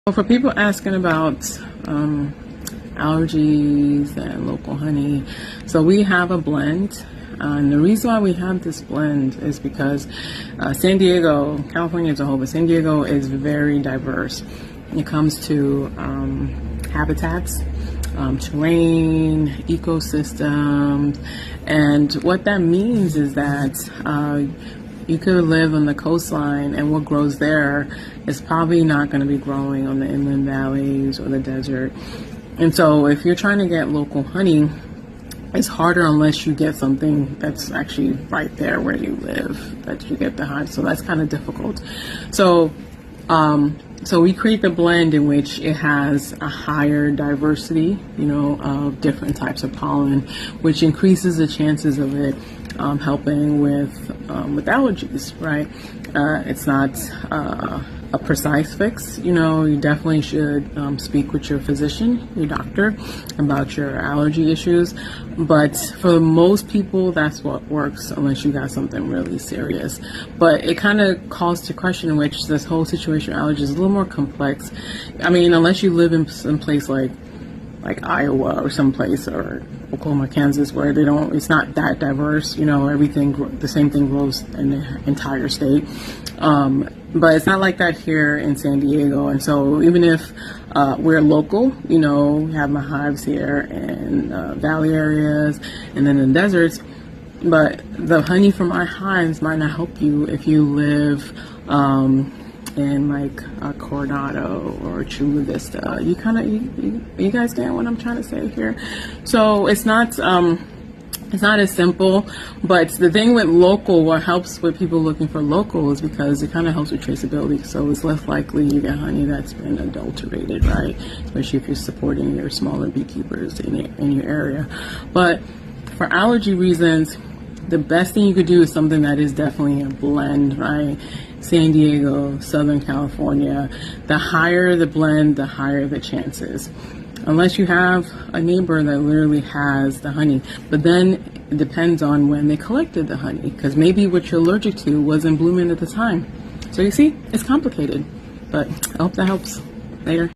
Well, for people asking about allergies and local honey, so we have a blend. And the reason why we have this blend is because San Diego, California as a whole, but San Diego is very diverse when it comes to habitats, terrain, ecosystems, and what that means is that you could live on the coastline, and what grows there is probably not going to be growing on the inland valleys or the desert. And so if you're trying to get local honey, it's harder unless you get something that's actually right there where you live, that you get the honey. So that's kind of difficult. So we create the blend in which it has a higher diversity, of different types of pollen, which increases the chances of it helping with allergies, right? It's not a precise fix. You definitely should speak with your physician, your doctor, about your allergy issues. But for most people, that's what works, unless you got something really serious. But it kind of calls to question in which this whole situation with allergies is a little more complex. I mean, unless you live in some place like Iowa or someplace, or Oklahoma, Kansas, where it's not that diverse, the same thing grows in the entire state. But it's not like that here in San Diego. And so even if we're local, we have my hives here in valley areas and then in deserts, but the honey from our hives might not help you if you live in Coronado or Chula Vista. You guys get what I'm trying to say here. So it's not as simple, but the thing with local, what helps with people looking for local, is because it kind of helps with traceability. So it's less likely you get honey that's been adulterated, right? Especially if you're supporting your smaller beekeepers in your area. But for allergy reasons, the best thing you could do is something that is definitely a blend, right? San Diego, Southern California. The higher the blend, the higher the chances. Unless you have a neighbor that literally has the honey. But then it depends on when they collected the honey, because maybe what you're allergic to wasn't blooming at the time. So you see, it's complicated. But I hope that helps. Later.